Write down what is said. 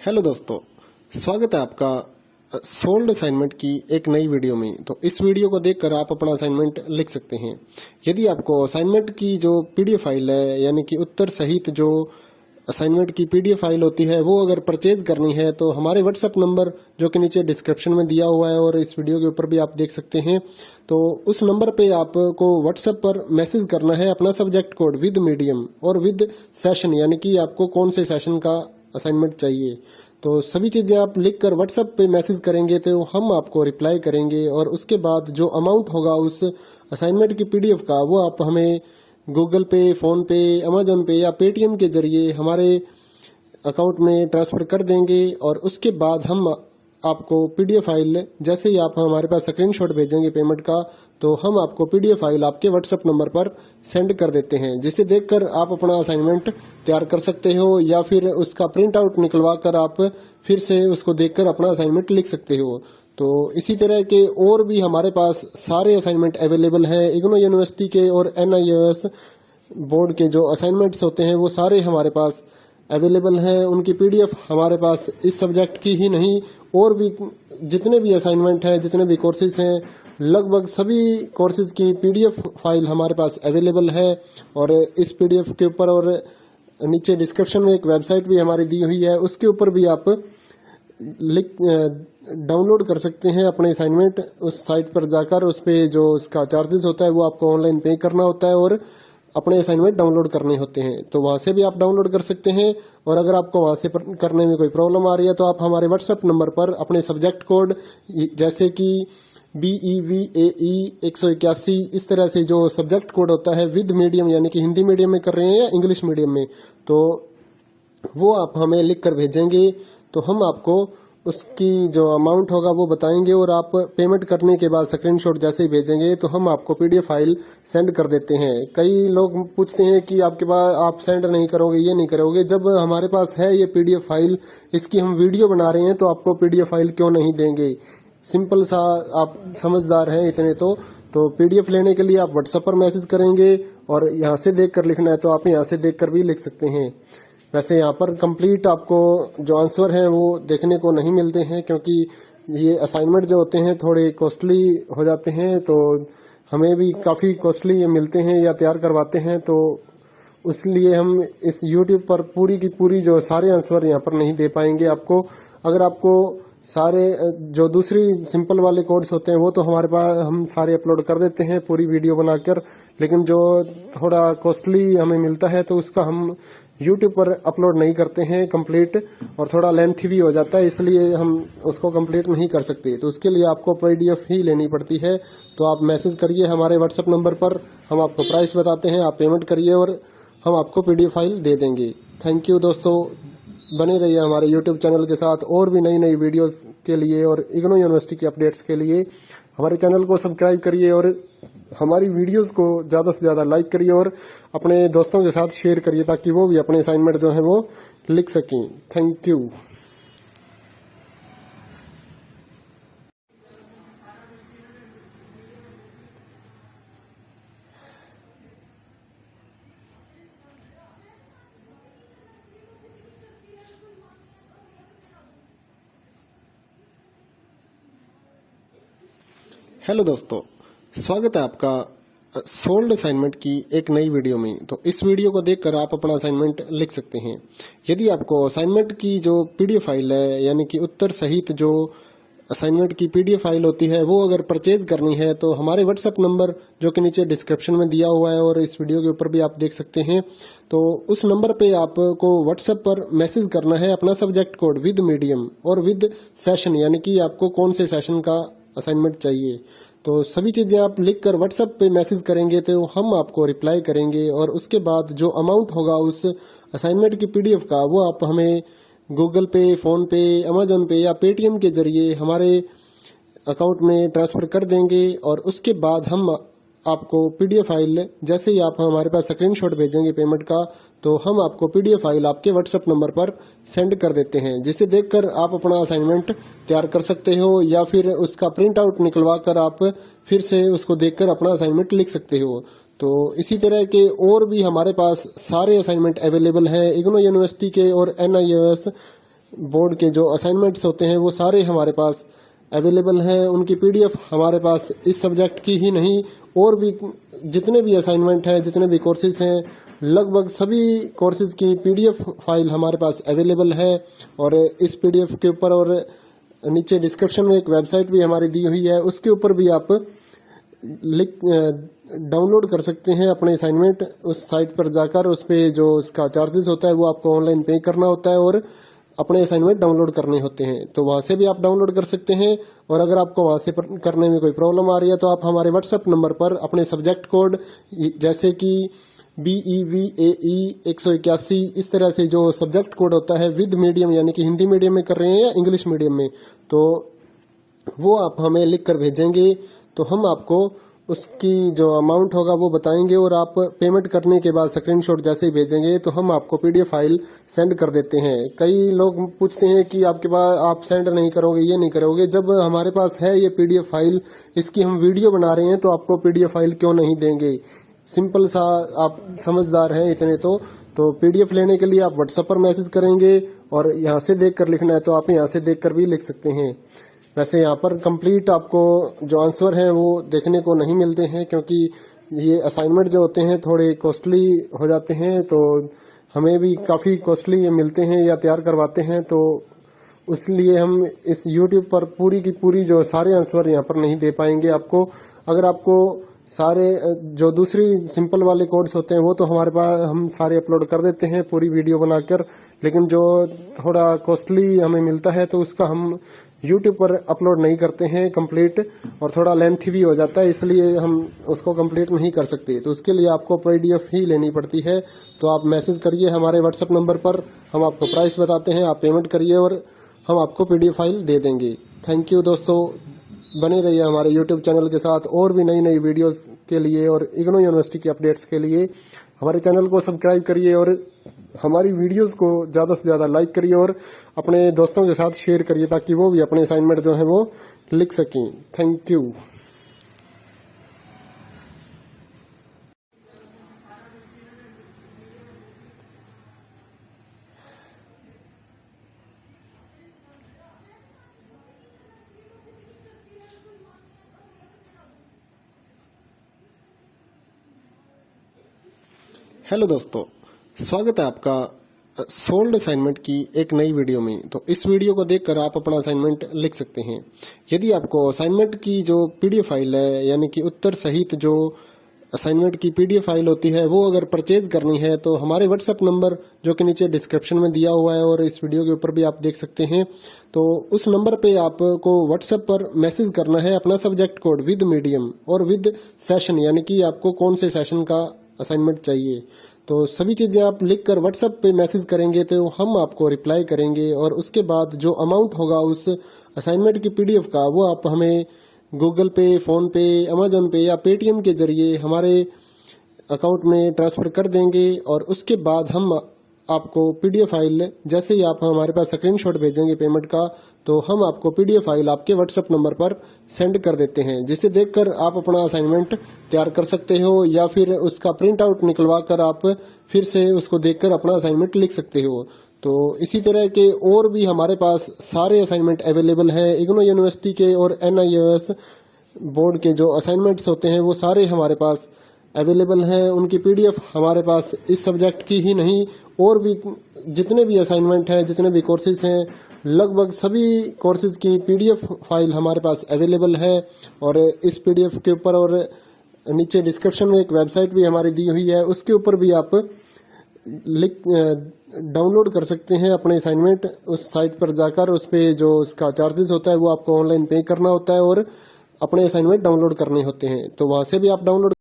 Hello दोस्तों, स्वागत है आपका सोल्ड असाइनमेंट की एक नई वीडियो में। तो इस वीडियो को देखकर आप अपना असाइनमेंट लिख सकते हैं। यदि आपको असाइनमेंट की जो पीडीएफ फाइल है, यानी कि उत्तर सहित जो असाइनमेंट की पीडीएफ फाइल होती है, वो अगर परचेज करनी है तो हमारे व्हाट्सएप नंबर जो कि नीचे डिस्क्रिप्शन में दिया हुआ है और इस वीडियो के ऊपर भी आप देख सकते हैं, तो उस नंबर पे आपको व्हाट्सएप पर मैसेज करना है अपना सब्जेक्ट कोड विद मीडियम और विद सेशन, यानी कि आपको कौन से सेशन का असाइनमेंट चाहिए। तो सभी चीजें आप लिखकर व्हाट्सएप पे मैसेज करेंगे तो हम आपको रिप्लाई करेंगे और उसके बाद जो अमाउंट होगा उस असाइनमेंट की पीडीएफ का, वो आप हमें गूगल पे, फोन पे, अमेजोन पे या पेटीएम के जरिए हमारे अकाउंट में ट्रांसफर कर देंगे। और उसके बाद हम आपको पीडीएफ फाइल, जैसे ही आप हमारे पास स्क्रीनशॉट भेजेंगे पेमेंट का, तो हम आपको पीडीएफ फाइल आपके व्हाट्सएप नंबर पर सेंड कर देते हैं, जिसे देखकर आप अपना असाइनमेंट तैयार कर सकते हो या फिर उसका प्रिंट आउट निकलवा कर आप फिर से उसको देखकर अपना असाइनमेंट लिख सकते हो। तो इसी तरह के और भी हमारे पास सारे असाइनमेंट अवेलेबल हैं। इग्नो यूनिवर्सिटी के और NIOS बोर्ड के जो असाइनमेंट्स होते हैं वो सारे हमारे पास अवेलेबल हैं। उनकी पीडीएफ हमारे पास इस सब्जेक्ट की ही नहीं, और भी जितने भी असाइनमेंट हैं, जितने भी कोर्सेज हैं, लगभग सभी कोर्सेज की पीडीएफ फाइल हमारे पास अवेलेबल है। और इस पीडीएफ के ऊपर और नीचे डिस्क्रिप्शन में एक वेबसाइट भी हमारी दी हुई है, उसके ऊपर भी आप डाउनलोड कर सकते हैं अपने असाइनमेंट। उस साइट पर जाकर उस पे जो उसका चार्जेस होता है वो आपको ऑनलाइन पे करना होता है और अपने असाइनमेंट डाउनलोड करने होते हैं। तो वहां से भी आप डाउनलोड कर सकते हैं। और अगर आपको वहां से करने में कोई प्रॉब्लम आ रही है तो आप हमारे व्हाट्सएप नंबर पर अपने सब्जेक्ट कोड, जैसे कि BEVAE 181, इस तरह से जो सब्जेक्ट कोड होता है विद मीडियम, यानी कि हिंदी मीडियम में कर रहे हैं या इंग्लिश मीडियम में, तो वो आप हमें लिख कर भेजेंगे तो हम आपको उसकी जो अमाउंट होगा वो बताएंगे। और आप पेमेंट करने के बाद स्क्रीनशॉट जैसे ही भेजेंगे तो हम आपको पीडीएफ फाइल सेंड कर देते हैं। कई लोग पूछते हैं कि आपके पास आप सेंड नहीं करोगे, ये नहीं करोगे। जब हमारे पास है ये पीडीएफ फाइल, इसकी हम वीडियो बना रहे हैं, तो आपको पीडीएफ फाइल क्यों नहीं देंगे। सिंपल सा, आप समझदार हैं इतने तो पीडीएफ लेने के लिए आप व्हाट्सएप पर मैसेज करेंगे और यहाँ से देख कर लिखना है तो आप यहाँ से देख कर भी लिख सकते हैं। वैसे यहाँ पर कंप्लीट आपको जो आंसर है वो देखने को नहीं मिलते हैं, क्योंकि ये असाइनमेंट जो होते हैं थोड़े कॉस्टली हो जाते हैं, तो हमें भी काफी कॉस्टली ये मिलते हैं या तैयार करवाते हैं। तो इसलिए हम इस YouTube पर पूरी की पूरी जो सारे आंसर यहाँ पर नहीं दे पाएंगे आपको। अगर आपको सारे जो दूसरी सिंपल वाले कोड्स होते हैं वो तो हमारे पास हम सारे अपलोड कर देते हैं पूरी वीडियो बनाकर, लेकिन जो थोड़ा कॉस्टली हमें मिलता है तो उसका हम YouTube पर अपलोड नहीं करते हैं कंप्लीट, और थोड़ा लेंथी भी हो जाता है, इसलिए हम उसको कंप्लीट नहीं कर सकते। तो उसके लिए आपको पीडीएफ ही लेनी पड़ती है। तो आप मैसेज करिए हमारे व्हाट्सएप नंबर पर, हम आपको प्राइस बताते हैं, आप पेमेंट करिए और हम आपको पीडीएफ फाइल दे देंगे। थैंक यू दोस्तों, बने रहिए हमारे YouTube चैनल के साथ और भी नई नई वीडियोस के लिए और इग्नो यूनिवर्सिटी की अपडेट्स के लिए हमारे चैनल को सब्सक्राइब करिए और हमारी वीडियोस को ज्यादा से ज्यादा लाइक करिए और अपने दोस्तों के साथ शेयर करिए, ताकि वो भी अपने असाइनमेंट जो है वो लिख सकें। Thank you. हेलो दोस्तों, स्वागत है आपका सोल्ड असाइनमेंट की एक नई वीडियो में। तो इस वीडियो को देखकर आप अपना असाइनमेंट लिख सकते हैं। यदि आपको असाइनमेंट की जो पीडीएफ फाइल है, यानी कि उत्तर सहित जो असाइनमेंट की पीडीएफ फाइल होती है, वो अगर परचेज करनी है तो हमारे व्हाट्सएप नंबर जो कि नीचे डिस्क्रिप्शन में दिया हुआ है और इस वीडियो के ऊपर भी आप देख सकते हैं, तो उस नंबर पे आपको व्हाट्सएप पर मैसेज करना है अपना सब्जेक्ट कोड विद मीडियम और विद सेशन, यानी कि आपको कौन से सेशन का असाइनमेंट चाहिए। तो सभी चीजें आप लिखकर व्हाट्सएप पे मैसेज करेंगे तो हम आपको रिप्लाई करेंगे। और उसके बाद जो अमाउंट होगा उस असाइनमेंट की पीडीएफ का, वो आप हमें गूगल पे, फोन पे, अमेजोन पे या पेटीएम के जरिए हमारे अकाउंट में ट्रांसफर कर देंगे। और उसके बाद हम आपको पीडीएफ फाइल, जैसे ही आप हमारे पास स्क्रीनशॉट भेजेंगे पेमेंट का, तो हम आपको पीडीएफ फाइल आपके व्हाट्सएप नंबर पर सेंड कर देते हैं, जिसे देखकर आप अपना असाइनमेंट तैयार कर सकते हो या फिर उसका प्रिंट आउट निकलवा कर आप फिर से उसको देखकर अपना असाइनमेंट लिख सकते हो। तो इसी तरह के और भी हमारे पास सारे असाइनमेंट अवेलेबल हैं। इग्नो यूनिवर्सिटी के और NIOS बोर्ड के जो असाइनमेंट्स होते हैं वो सारे हमारे पास अवेलेबल हैं। उनकी पीडीएफ हमारे पास इस सब्जेक्ट की ही नहीं और भी जितने भी असाइनमेंट हैं, जितने भी कोर्सेज हैं, लगभग सभी कोर्सेज की पीडीएफ फाइल हमारे पास अवेलेबल है। और इस पीडीएफ के ऊपर और नीचे डिस्क्रिप्शन में एक वेबसाइट भी हमारी दी हुई है, उसके ऊपर भी आप डाउनलोड कर सकते हैं अपने असाइनमेंट। उस साइट पर जाकर उस पे जो उसका चार्जेस होता है वो आपको ऑनलाइन पे करना होता है और अपने असाइनमेंट डाउनलोड करने होते हैं। तो वहां से भी आप डाउनलोड कर सकते हैं। और अगर आपको वहां से करने में कोई प्रॉब्लम आ रही है तो आप हमारे व्हाट्सएप नंबर पर अपने सब्जेक्ट कोड जैसे कि BEVAE 181 इस तरह से जो सब्जेक्ट कोड होता है विद मीडियम यानी कि हिंदी मीडियम में कर रहे हैं या इंग्लिश मीडियम में, तो वो आप हमें लिख कर भेजेंगे तो हम आपको उसकी जो अमाउंट होगा वो बताएंगे और आप पेमेंट करने के बाद स्क्रीनशॉट जैसे ही भेजेंगे तो हम आपको पीडीएफ फाइल सेंड कर देते हैं। कई लोग पूछते हैं कि आपके पास आप सेंड नहीं करोगे, ये नहीं करोगे। जब हमारे पास है ये पीडीएफ फाइल, इसकी हम वीडियो बना रहे हैं तो आपको पीडीएफ फाइल क्यों नहीं देंगे। सिंपल सा, आप समझदार हैं इतने तो पीडीएफ लेने के लिए आप व्हाट्सएप पर मैसेज करेंगे और यहाँ से देख कर लिखना है तो आप यहाँ से देख कर भी लिख सकते हैं। वैसे यहाँ पर कंप्लीट आपको जो आंसर है वो देखने को नहीं मिलते हैं क्योंकि ये असाइनमेंट जो होते हैं थोड़े कॉस्टली हो जाते हैं, तो हमें भी काफ़ी कॉस्टली मिलते हैं या तैयार करवाते हैं, तो इसलिए हम इस YouTube पर पूरी की पूरी जो सारे आंसर यहाँ पर नहीं दे पाएंगे आपको। अगर आपको सारे जो दूसरी सिंपल वाले कोड्स होते हैं वो तो हमारे पास हम सारे अपलोड कर देते हैं पूरी वीडियो बनाकर, लेकिन जो थोड़ा कॉस्टली हमें मिलता है तो उसका हम YouTube पर अपलोड नहीं करते हैं कंप्लीट, और थोड़ा लेंथी भी हो जाता है, इसलिए हम उसको कंप्लीट नहीं कर सकते। तो उसके लिए आपको पीडीएफ ही लेनी पड़ती है। तो आप मैसेज करिए हमारे व्हाट्सएप नंबर पर, हम आपको प्राइस बताते हैं, आप पेमेंट करिए और हम आपको पीडीएफ फाइल दे देंगे। थैंक यू दोस्तों, बने रहिए हमारे YouTube चैनल के साथ और भी नई नई वीडियोस के लिए और इग्नू यूनिवर्सिटी की अपडेट्स के लिए हमारे चैनल को सब्सक्राइब करिए और हमारी वीडियोस को ज़्यादा से ज़्यादा लाइक करिए और अपने दोस्तों के साथ शेयर करिए ताकि वो भी अपने असाइनमेंट जो है वो लिख सकें। Thank you. हेलो दोस्तों, स्वागत है आपका सोल्ड असाइनमेंट की एक नई वीडियो में। तो इस वीडियो को देखकर आप अपना असाइनमेंट लिख सकते हैं। यदि आपको असाइनमेंट की जो पीडीएफ फाइल है यानी कि उत्तर सहित जो असाइनमेंट की पीडीएफ फाइल होती है वो अगर परचेज करनी है तो हमारे व्हाट्सएप नंबर जो कि नीचे डिस्क्रिप्शन में दिया हुआ है और इस वीडियो के ऊपर भी आप देख सकते हैं, तो उस नंबर पे आपको व्हाट्सएप पर मैसेज करना है अपना सब्जेक्ट कोड विद मीडियम और विद सेशन यानी कि आपको कौन से सेशन का असाइनमेंट चाहिए। तो सभी चीजें आप लिख कर व्हाट्सएप पे मैसेज करेंगे तो हम आपको रिप्लाई करेंगे और उसके बाद जो अमाउंट होगा उस असाइनमेंट की पीडीएफ का वो आप हमें गूगल पे, फोन पे, अमेजोन पे या पेटीएम के जरिए हमारे अकाउंट में ट्रांसफर कर देंगे। और उसके बाद हम आपको पीडीएफ फाइल जैसे ही आप हमारे पास स्क्रीनशॉट भेजेंगे पेमेंट का, तो हम आपको पीडीएफ फाइल आपके व्हाट्सएप नंबर पर सेंड कर देते हैं, जिसे देखकर आप अपना असाइनमेंट तैयार कर सकते हो या फिर उसका प्रिंट आउट निकलवा कर आप फिर से उसको देखकर अपना असाइनमेंट लिख सकते हो। तो इसी तरह के और भी हमारे पास सारे असाइनमेंट अवेलेबल हैं। इग्नू यूनिवर्सिटी के और NIOS बोर्ड के जो असाइनमेंट्स होते हैं वो सारे हमारे पास अवेलेबल हैं। उनकी पीडीएफ हमारे पास इस सब्जेक्ट की ही नहीं और भी जितने भी असाइनमेंट हैं, जितने भी कोर्सेज हैं, लगभग सभी कोर्सेज की पीडीएफ फाइल हमारे पास अवेलेबल है। और इस पीडीएफ के ऊपर और नीचे डिस्क्रिप्शन में एक वेबसाइट भी हमारी दी हुई है, उसके ऊपर भी आप डाउनलोड कर सकते हैं अपने असाइनमेंट। उस साइट पर जाकर उस पे जो उसका चार्जेस होता है वो आपको ऑनलाइन पे करना होता है और अपने असाइनमेंट डाउनलोड करने होते हैं। तो वहां से भी आप डाउनलोड